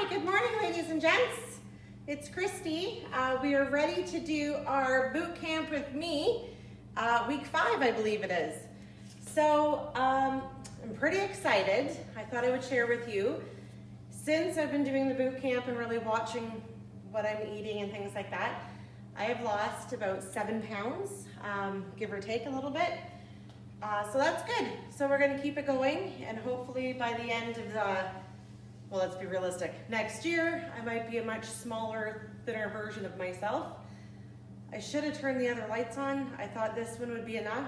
Hi, good morning, ladies and gents. It's Cristy. We are ready to do our boot camp with me, week 5, I believe it is. So I'm pretty excited. I thought I would share with you. Since I've been doing the boot camp and really watching what I'm eating and things like that, I have lost about 7 pounds, give or take a little bit. So that's good. So we're gonna keep it going, and hopefully by the end of well, let's be realistic, next year I might be a much smaller, thinner version of myself. I should have turned the other lights on. I thought this one would be enough.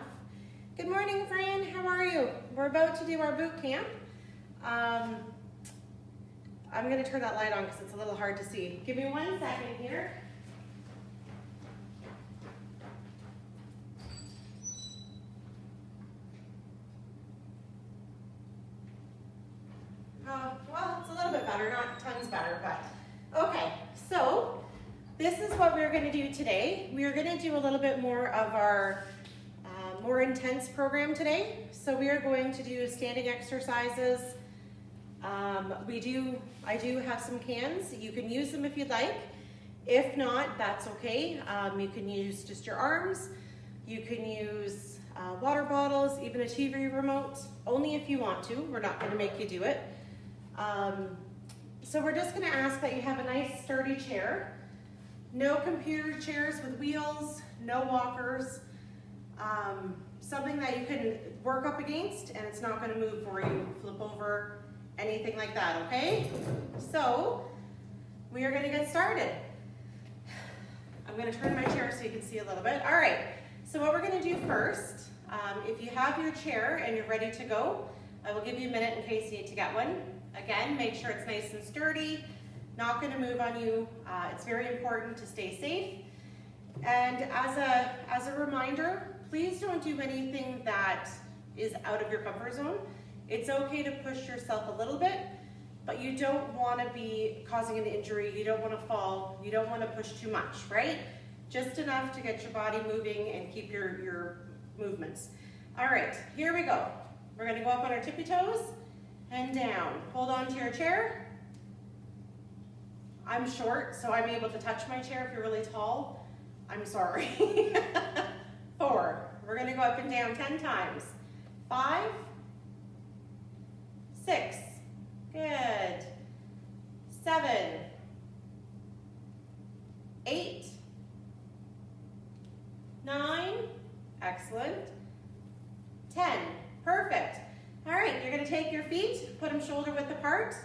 Good morning, Fran, how are you? We're about to do our boot camp. I'm gonna turn that light on because it's a little hard to see. Give me 1 second here. Well, it's a little bit better, not tons better, but okay. So this is what we're going to do today. We are going to do a little bit more of our more intense program today. So we are going to do standing exercises. I do have some cans. You can use them if you'd like. If not, that's okay. You can use just your arms. You can use water bottles, even a TV remote, only if you want to. We're not going to make you do it. So we're just going to ask that you have a nice sturdy chair. No computer chairs with wheels, no walkers, something that you can work up against and it's not going to move for you, flip over, anything like that, okay? So we are going to get started. I'm going to turn my chair so you can see a little bit. All right, so what we're going to do first, if you have your chair and you're ready to go, I will give you a minute in case you need to get one. Again, make sure it's nice and sturdy, not going to move on you. It's very important to stay safe. And as a reminder, please don't do anything that is out of your comfort zone. It's okay to push yourself a little bit, but you don't want to be causing an injury. You don't want to fall. You don't want to push too much, right? Just enough to get your body moving and keep your movements. All right, here we go. We're going to go up on our tippy toes and down. Hold on to your chair. I'm short, so I'm able to touch my chair. If you're really tall, I'm sorry. 4. We're going to go up and down 10 times. 5, 6, good. 7, 8, 9, excellent. 10, perfect. All right, you're going to take your feet, put them shoulder width apart.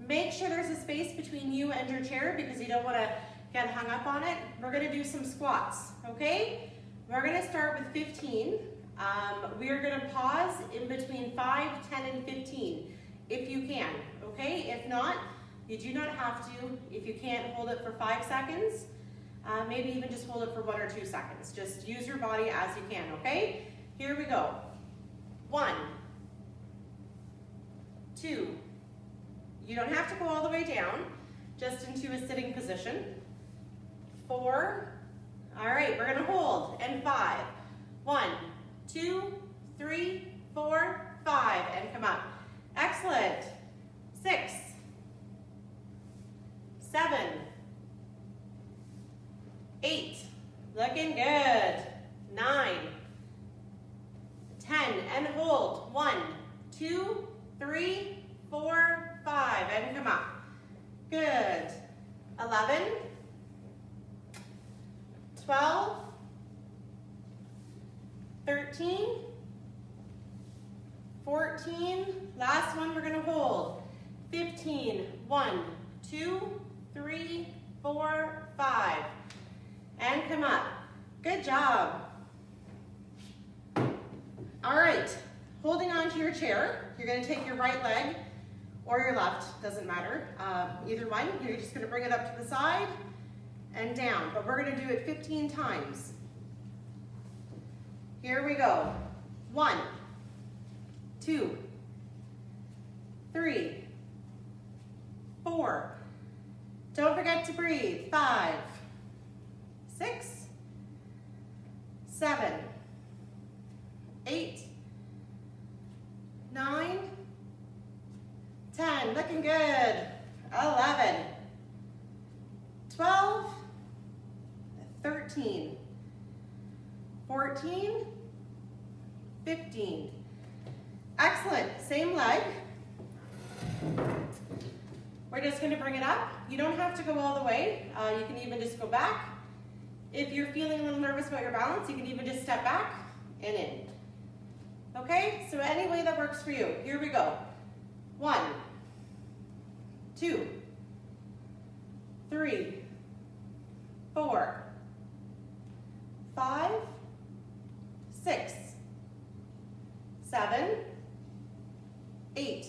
Make sure there's a space between you and your chair because you don't want to get hung up on it. We're going to do some squats, okay? We're going to start with 15. We are going to pause in between 5, 10, and 15 if you can, okay? If not, you do not have to. If you can't hold it for 5 seconds, maybe even just hold it for 1 or 2 seconds. Just use your body as you can, okay? Here we go. 1, 2. You don't have to go all the way down, just into a sitting position. 4. All right, we're gonna hold, and 5. 1, 2, 3, 4, 5, and come up. Excellent. 6, 7, 8, looking good. 9, 10, and hold. 1, 2, 3, 4, 5, and come up. Good. 11, 12, 13, 14, last one we're going to hold. 15, 1, 2, 3, 4, 5, and come up. Good job. All right, holding on to your chair, you're going to take your right leg or your left, doesn't matter, either one. You're just going to bring it up to the side and down, but we're going to do it 15 times. Here we go. 1, 2, 3, 4. Don't forget to breathe. 5, 6, 7, 8, 9, 10. Looking good. 11, 12, 13, 14, 15. Excellent, same leg. We're just gonna bring it up. You don't have to go all the way. You can even just go back. If you're feeling a little nervous about your balance, you can even just step back and in. Okay, so any way that works for you. Here we go. 1, 2, 3, 4, 5, 6, 7, 8,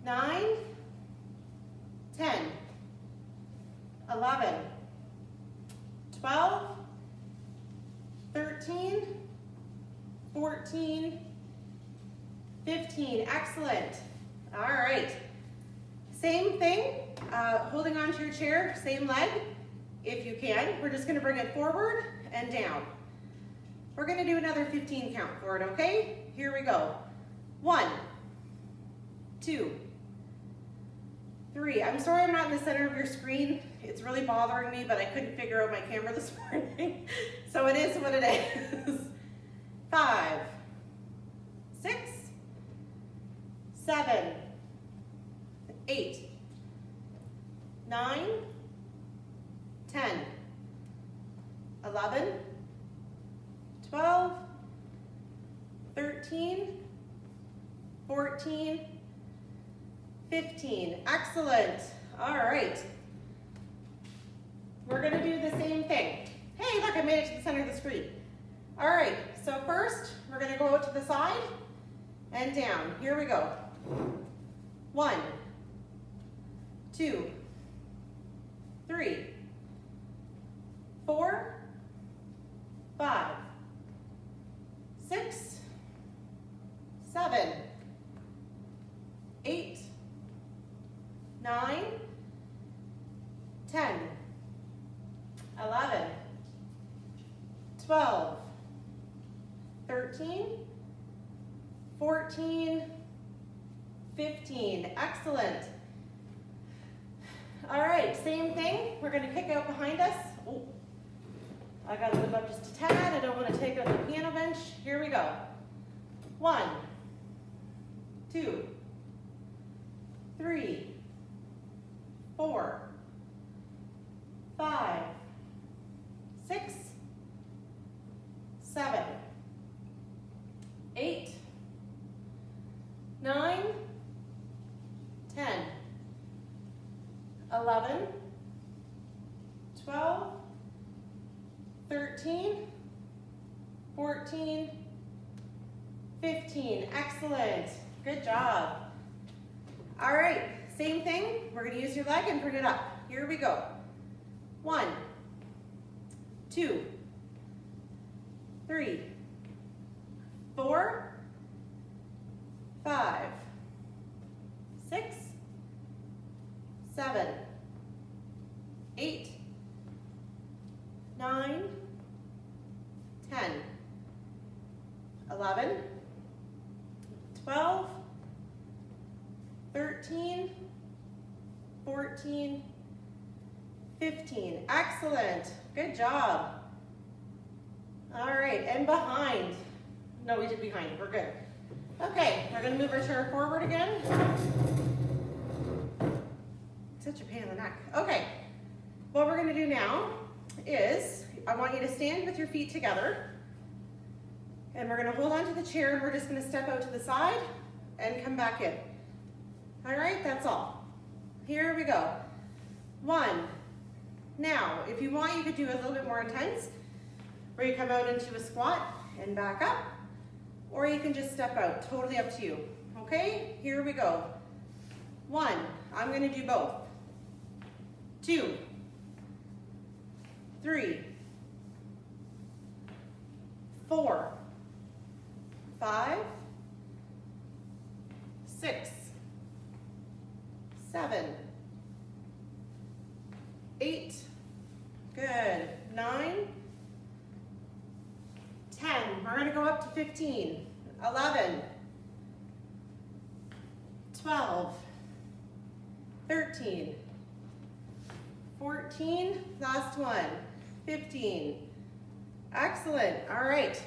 9, 10, 11, 12, 13, 14, 15. Excellent. All right. Same thing, holding on to your chair, same leg, if you can. We're just gonna bring it forward and down. We're gonna do another 15 count for it, okay? Here we go. 1, 2, 3. I'm sorry I'm not in the center of your screen. It's really bothering me, but I couldn't figure out my camera this morning. So it is what it is. 5, 6, 7, 8, 9, 10, 11, 12, 13, 14, 15. Excellent. All right. We're going to do the same thing. Hey, look, I made it to the center of the screen. All right, so first, we're going to go out to the side and down. Here we go. 1, 2, 3, 4, 5, 6, 7, 8, 9, 10, 11, 12, 13, 14, 15. Excellent. All right, same thing. We're going to kick out behind us. Oh, I got to move up just a tad. I don't want to take out the piano bench. Here we go. 1, 2, 3, 4, 5, 6, 7, 8, 9, 10, 11, 12, 13, 14, 15. Excellent. Good job. All right, same thing. We're going to use your leg and bring it up. Here we go. 1, 2, 3, 4, 5, 6, 7, 8, 9, 10, 11, 12, 13, 14, 15. Excellent. Good job. All right, and behind. No, we did behind. We're good. Okay, we're going to move our chair forward again. Set your pain in the neck. Okay, what we're going to do now is I want you to stand with your feet together. And we're going to hold on to the chair and we're just going to step out to the side and come back in. All right, that's all. Here we go. 1. Now, if you want, you could do a little bit more intense, where you come out into a squat and back up, or you can just step out, totally up to you. Okay, here we go. 1, I'm going to do both. 2, 3, 4, 5, 6, 7, 8, good, 9, 10, we're going to go up to 15, 11, 12, 13, 14, last one, 15. Excellent, all right.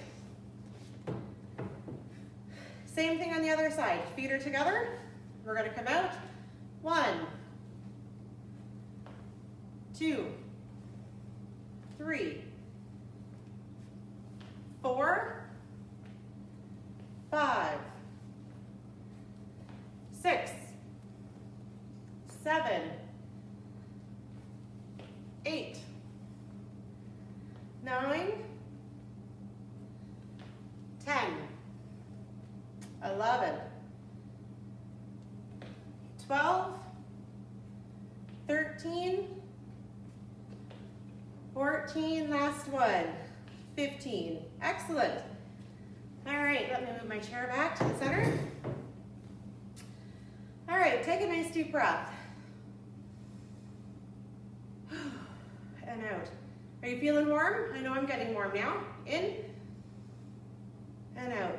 Same thing on the other side, feet are together. We're gonna come out, 1, 2, 3, 4, 5, 6, 7, 8, 9, 10, 11, 12, 13, 14, last one, 15. Excellent. All right, let me move my chair back to the center. All right, take a nice deep breath. And out. Are you feeling warm? I know I'm getting warm now. In and out.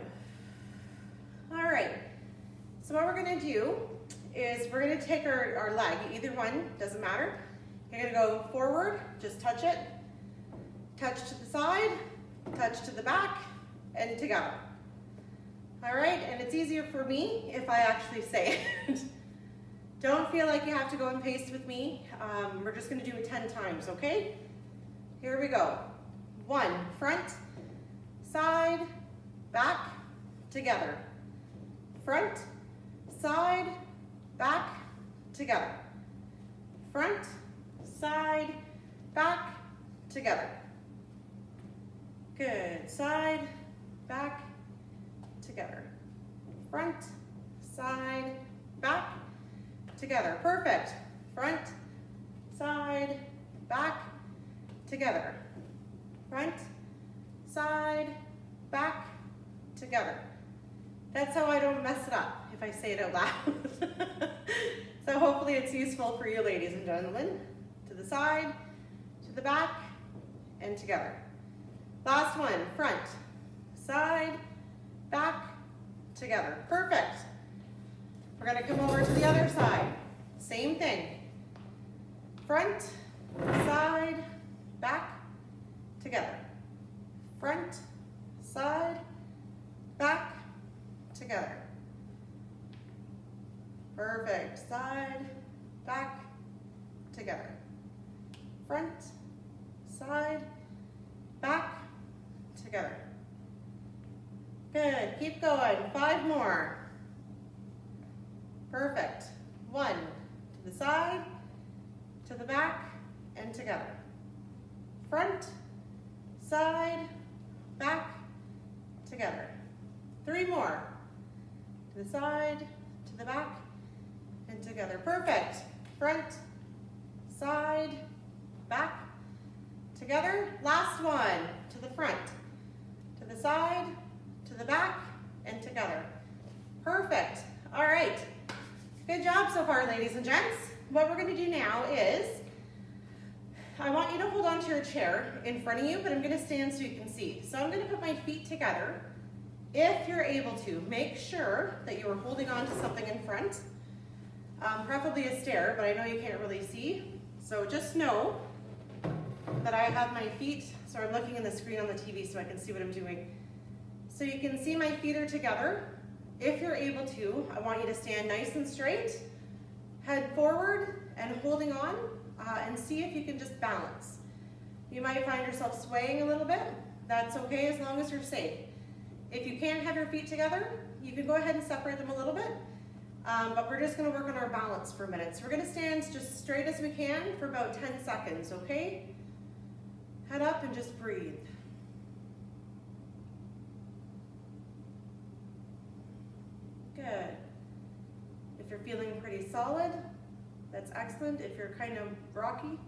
All right, so what we're gonna do is we're gonna take our leg, either one, doesn't matter. You're gonna go forward, just touch it, touch to the side, touch to the back, and together. All right, and it's easier for me if I actually say it. Don't feel like you have to go and pace with me. We're just gonna do it 10 times, okay? Here we go. 1, front, side, back, together. Front, side, back, together. Front, side, back, together. Good, side, back, together. Front, side, back, together. Perfect. Front, side, back, together. Front, side, back, together. That's how I don't mess it up if I say it out loud. So hopefully it's useful for you ladies and gentlemen. To the side, to the back, and together. Last one, front, side, back, together. Perfect. We're gonna come over to the other side. Same thing. Front, side, back, together. Front, side, back, together. Perfect. Side, back, together. Front, side, back, together. Good. Keep going. 5 more. Perfect. 1 to the side, to the back, and together. Front, side, back, together. 3 more. To the side, to the back, and together. Perfect. Front, side, back, together. Last one. To the front, to the side, to the back, and together. Perfect. All right. Good job so far, ladies and gents. What we're going to do now is, I want you to hold on to your chair in front of you, but I'm going to stand so you can see. So I'm going to put my feet together. If you're able to, make sure that you are holding on to something in front, preferably a stair, but I know you can't really see. So just know that I have my feet, so I'm looking in the screen on the TV so I can see what I'm doing. So you can see my feet are together. If you're able to, I want you to stand nice and straight, head forward and holding on, and see if you can just balance. You might find yourself swaying a little bit. That's okay as long as you're safe. If you can't have your feet together, you can go ahead and separate them a little bit, but we're just gonna work on our balance for a minute. So we're gonna stand just straight as we can for about 10 seconds, okay? Head up and just breathe. Good. If you're feeling pretty solid, that's excellent. If you're kind of rocky,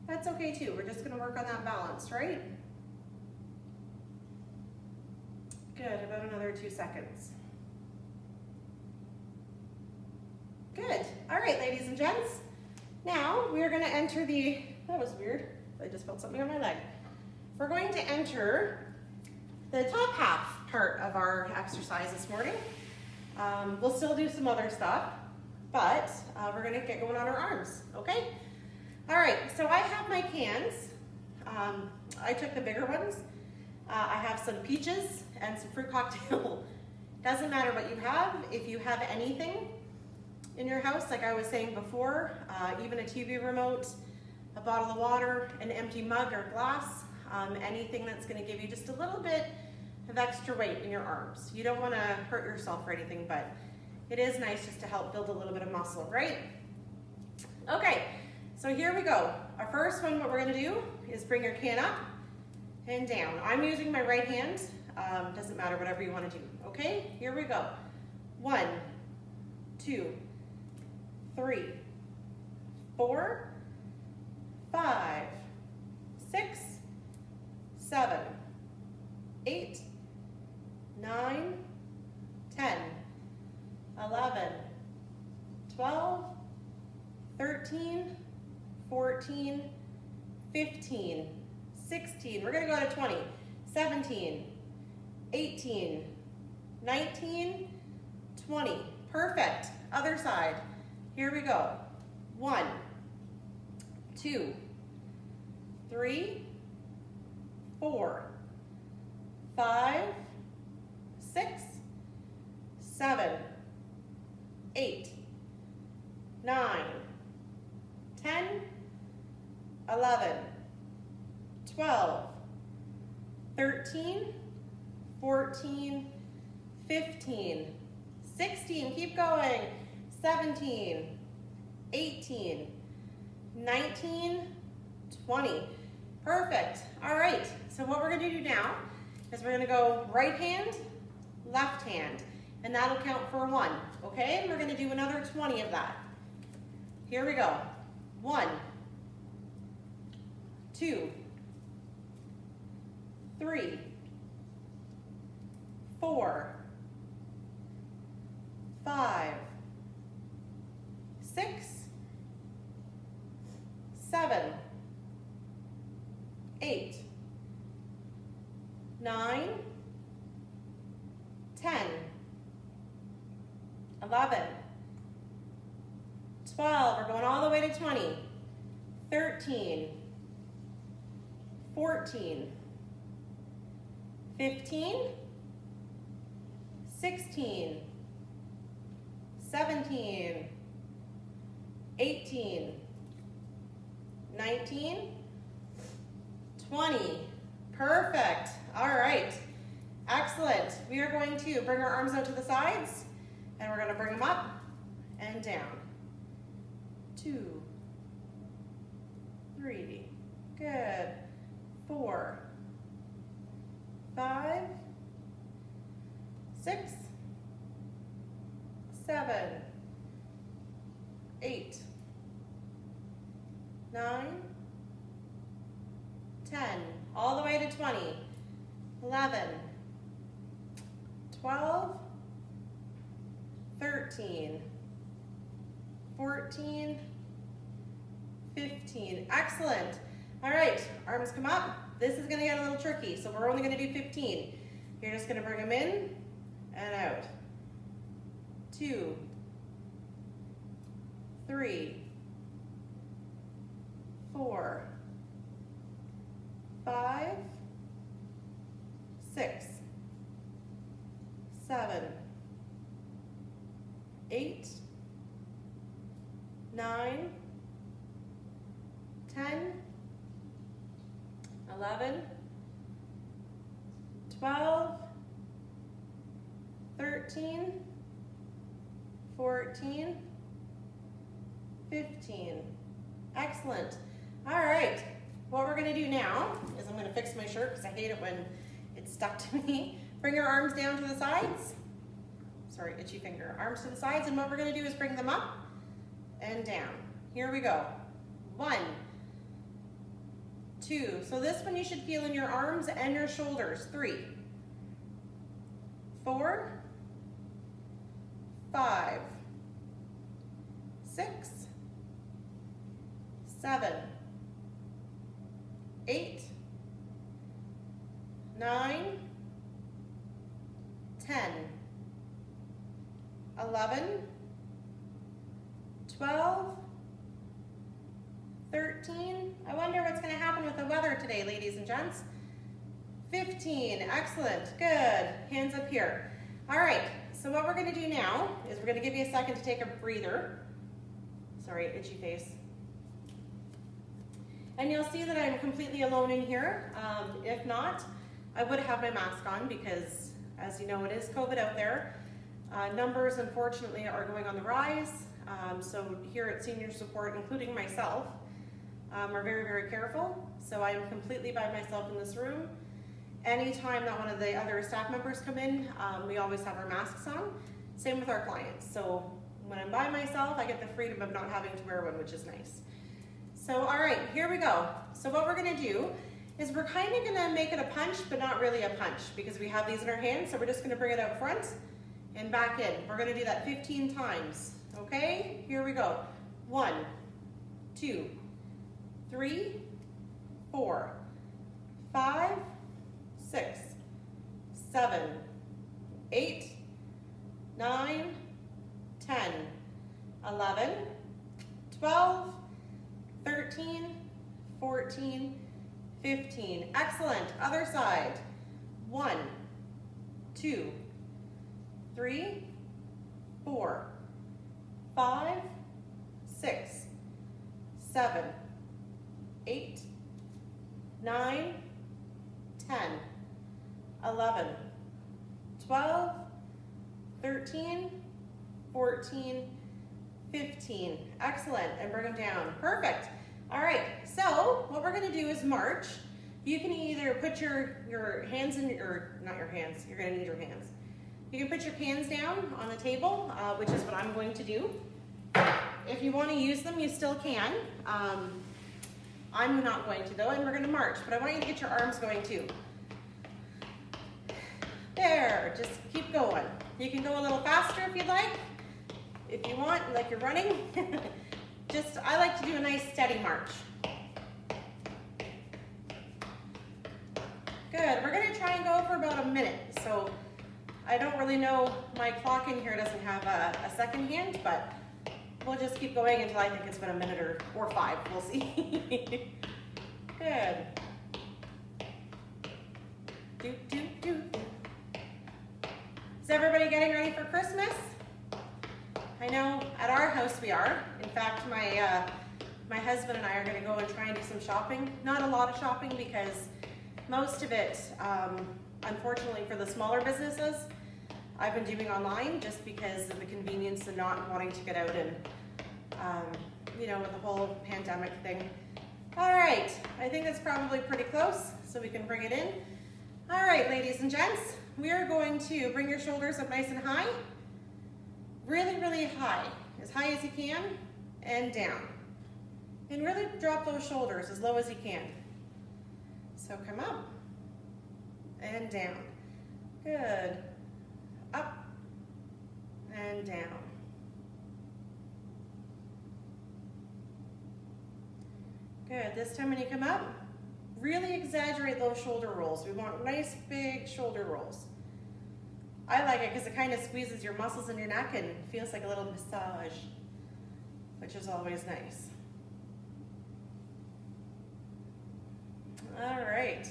that's okay too. We're just gonna work on that balance, right? Good, about another 2 seconds. Good, all right, ladies and gents. Now we're gonna enter that was weird. I just felt something on my leg. We're going to enter the top half part of our exercise this morning. We'll still do some other stuff, but we're gonna get going on our arms, okay? All right, so I have my cans. I took the bigger ones. I have some peaches and some fruit cocktail. Doesn't matter what you have. If you have anything in your house, like I was saying before, even a TV remote, a bottle of water, an empty mug or glass, anything that's gonna give you just a little bit of extra weight in your arms. You don't wanna hurt yourself or anything, but it is nice just to help build a little bit of muscle, right? Okay, so here we go. Our first one, what we're gonna do is bring your can up and down. I'm using my right hand. Doesn't matter, whatever you wanna do, okay? Here we go. 1, 2, 3, 4, 5, 6, 7, 8, 9, 10, 11, 12, 13, 14, 15, 16. We're gonna go to 20, 17, 18, 19, 20. Perfect. Other side. Here we go. 1, 2, 3, 4, 5, 6, 7, 8, 9, 10, 11, 12, 13, 14, 15, 16, keep going, 17, 18, 19, 20. Perfect. All right, so what we're gonna do now is we're gonna go right hand, left hand, and that'll count for 1, okay? And we're gonna do another 20 of that. Here we go. 1, 2, 3, 4, 5, 6, 7, 8, 9, 10, 11, 12, we're going all the way to 20, 13, 14, 15, 16, 17, 18, 19, 20. Perfect. All right. Excellent. We are going to bring our arms out to the sides, and we're going to bring them up and down. 2, 3. Good. 4, 5, 6, 7, 8, 9, 10, all the way to 20, 11, 12, 13, 14, 15. Excellent. All right, arms come up. This is gonna get a little tricky, so we're only gonna do 15. You're just gonna bring them in and out. 2, 3, 4, 5, 6, 7, 8, 9, 10, 11, 12, 13, 14, 15. Excellent. All right, what we're gonna do now is I'm gonna fix my shirt because I hate it when it's stuck to me. Bring your arms down to the sides. Sorry, itchy finger. Arms to the sides, and what we're gonna do is bring them up and down. Here we go. 1, 2. So this one you should feel in your arms and your shoulders. 3, 4, 5, 6, 7, 8, 9, 10, 11, 12, 13. I wonder what's going to happen with the weather today, ladies and gents. 15. Excellent. Good. Hands up here. All right. So what we're going to do now is we're going to give you a second to take a breather. Sorry, itchy face. And you'll see that I'm completely alone in here. If not, I would have my mask on because, as you know, it is COVID out there. Numbers, unfortunately, are going on the rise. So here at Senior Support, including myself, are very, very careful. So I am completely by myself in this room. Anytime that one of the other staff members come in, we always have our masks on. Same with our clients. So when I'm by myself, I get the freedom of not having to wear one, which is nice. So, all right, here we go. So what we're gonna do is we're kind of gonna make it a punch, but not really a punch because we have these in our hands. So we're just gonna bring it out front and back in. We're gonna do that 15 times, okay? Here we go. 1, 2, 3, 4, 5, 6, 7, 8, 9, 10, 11, 12, 13, 14, 15. Excellent. Other side. 1, 2, 3, 4, 5, 6, 7, 8, 9, 10, 11, 12, 13, 14, 15. Excellent. And bring them down. Perfect. All right. So what we're going to do is march. You can either put your hands in, or not your hands, you're going to need your hands. You can put your hands down on the table, which is what I'm going to do. If you want to use them, you still can. I'm not going to though, and we're going to march, but I want you to get your arms going too. There, just keep going. You can go a little faster if you'd like. If you want, like you're running. I like to do a nice steady march. Good, we're gonna try and go for about a minute. So I don't really know, my clock in here doesn't have a second hand, but we'll just keep going until I think it's been a minute or 5, we'll see. Good. Do, do, do. Is everybody getting ready for Christmas? I know at our house we are. In fact, my husband and I are gonna go and try and do some shopping. Not a lot of shopping because most of it, unfortunately for the smaller businesses, I've been doing online just because of the convenience and not wanting to get out and, you know, with the whole pandemic thing. All right, I think that's probably pretty close, so we can bring it in. All right, ladies and gents, we are going to bring your shoulders up nice and high. Really, really high as you can, and down. And really drop those shoulders as low as you can. So come up and down. Good. Up and down. Good. This time when you come up, really exaggerate those shoulder rolls. We want nice big shoulder rolls. I like it because it kind of squeezes your muscles in your neck and feels like a little massage, which is always nice. All right,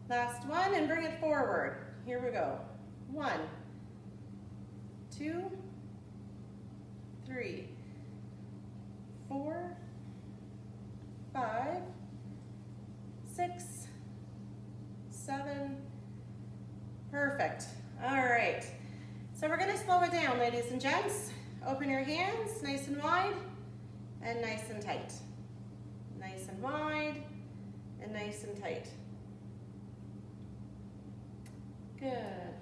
last one and bring it forward. Here we go. 1, 2, 3, 4, 5, 6, 7, perfect. All right, so we're gonna slow it down, ladies and gents. Open your hands nice and wide and nice and tight. Nice and wide and nice and tight. Good.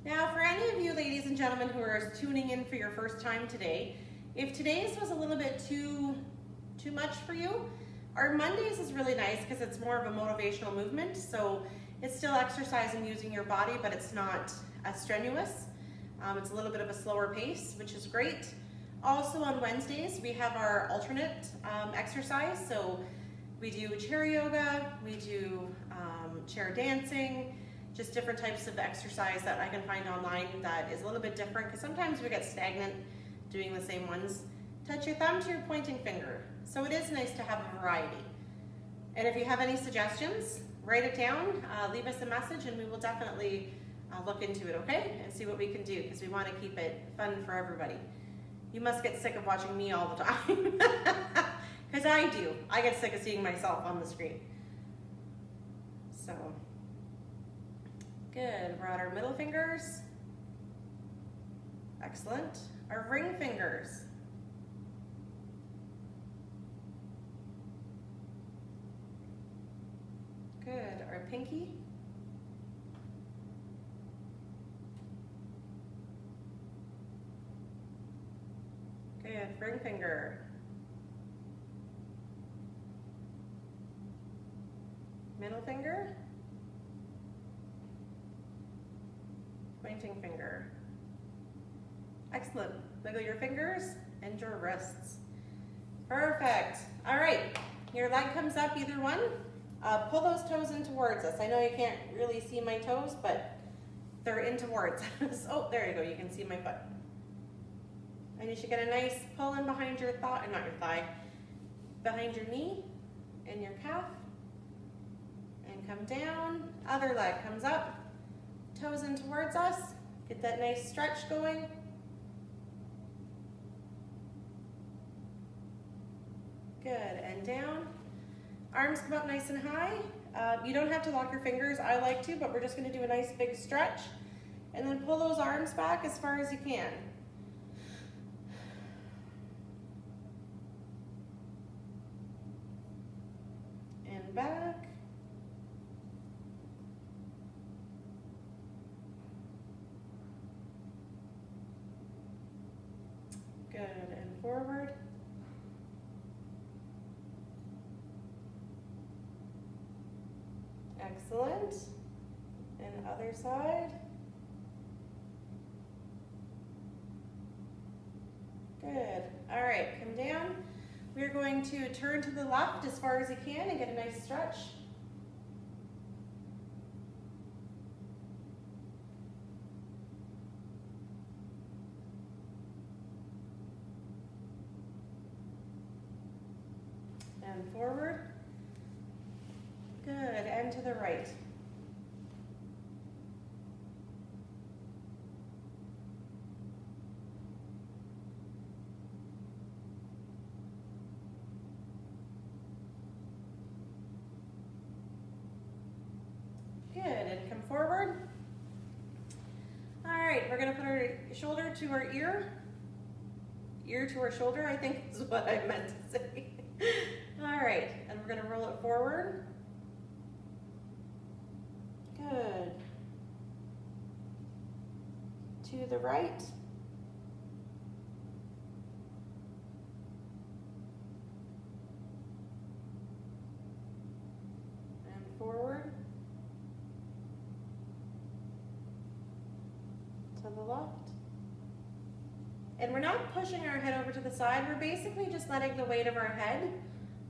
Now for any of you ladies and gentlemen who are tuning in for your first time today, if today's was a little bit too much for you, our Mondays is really nice because it's more of a motivational movement. So it's still exercise and using your body, but it's not as strenuous. It's a little bit of a slower pace, which is great. Also on Wednesdays, we have our alternate exercise. So we do chair yoga, we do chair dancing, just different types of exercise that I can find online that is a little bit different, because sometimes we get stagnant doing the same ones. Touch your thumb to your pointing finger. So it is nice to have a variety. And if you have any suggestions, write it down, leave us a message, and we will definitely look into it, okay? And see what we can do, because we want to keep it fun for everybody. You must get sick of watching me all the time. Because I do. I get sick of seeing myself on the screen. So, good. We're at our middle fingers. Excellent. Our ring fingers. Good. Our pinky. Good. Ring finger. Middle finger. Pointing finger. Excellent. Wiggle your fingers and your wrists. Perfect. All right. Your leg comes up, either one. Pull those toes in towards us. I know you can't really see my toes, but they're in towards us. Oh, there you go. You can see my foot. And you should get a nice pull in behind your thigh, not your thigh, behind your knee and your calf. And come down. Other leg comes up. Toes in towards us. Get that nice stretch going. Good. And down. Arms come up nice and high. You don't have to lock your fingers. I like to, but we're just going to do a nice big stretch. And then pull those arms back as far as you can. And back. Good. And forward. Excellent. And other side. Good. All right, come down. We're going to turn to the left as far as you can and get a nice stretch. And forward. Good, and to the right. Good, and come forward. All right, we're gonna put our shoulder to our ear to our shoulder, I think is what I meant to say. All right, and we're gonna roll it forward. Good. To the right. And forward. To the left. And we're not pushing our head over to the side. We're basically just letting the weight of our head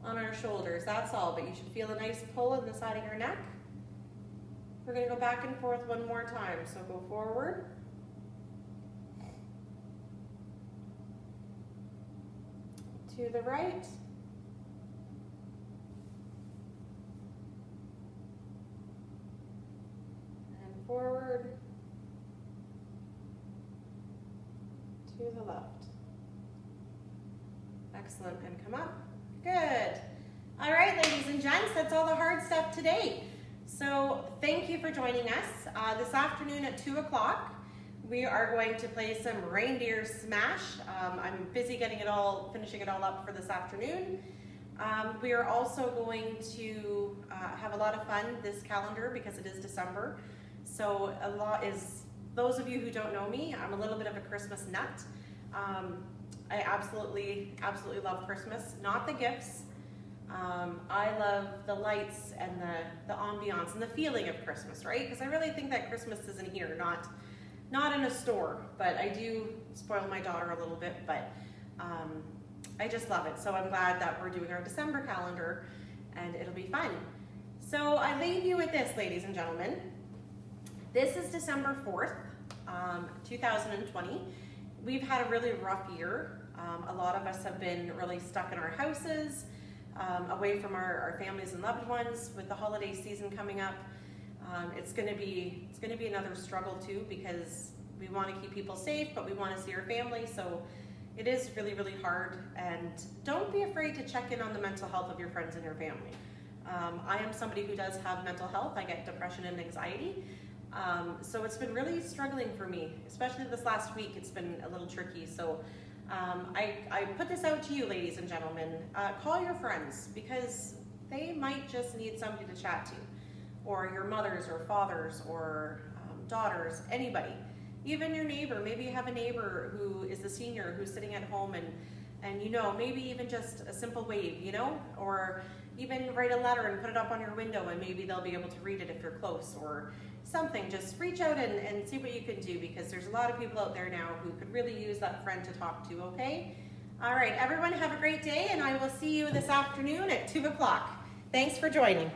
on our shoulders. That's all, but you should feel a nice pull in the side of your neck. We're going to go back and forth one more time. So go forward. To the right. And forward. To the left. Excellent. And come up. Good. All right, ladies and gents, that's all the hard stuff today. So thank you for joining us. This afternoon at 2 o'clock, we are going to play some Reindeer Smash. I'm busy finishing it all up for this afternoon. We are also going to have a lot of fun this calendar because it is December. So those of you who don't know me, I'm a little bit of a Christmas nut. I absolutely love Christmas, not the gifts. I love the lights and the ambiance and the feeling of Christmas, right? Because I really think that Christmas is in here, not in a store. But I do spoil my daughter a little bit, but I just love it. So I'm glad that we're doing our December calendar, and it'll be fun. So I leave you with this, ladies and gentlemen. This is December 4th, 2020. We've had a really rough year. A lot of us have been really stuck in our houses, away from our families and loved ones. With the holiday season coming up, it's going to be another struggle too, because we want to keep people safe, but we want to see our family. So it is really, really hard. And don't be afraid to check in on the mental health of your friends and your family. I am somebody who does have mental health. I get depression and anxiety. So it's been really struggling for me, especially this last week. It's been a little tricky. So I put this out to you, ladies and gentlemen. Call your friends, because they might just need somebody to chat to, or your mothers or fathers or daughters, anybody. Even your neighbor. Maybe you have a neighbor who is a senior who's sitting at home, and you know, maybe even just a simple wave, you know, or even write a letter and put it up on your window, and maybe they'll be able to read it if you're close, or something. Just reach out and see what you can do, because there's a lot of people out there now who could really use that friend to talk to, okay? All right, everyone have a great day, and I will see you this afternoon at 2 o'clock. Thanks for joining.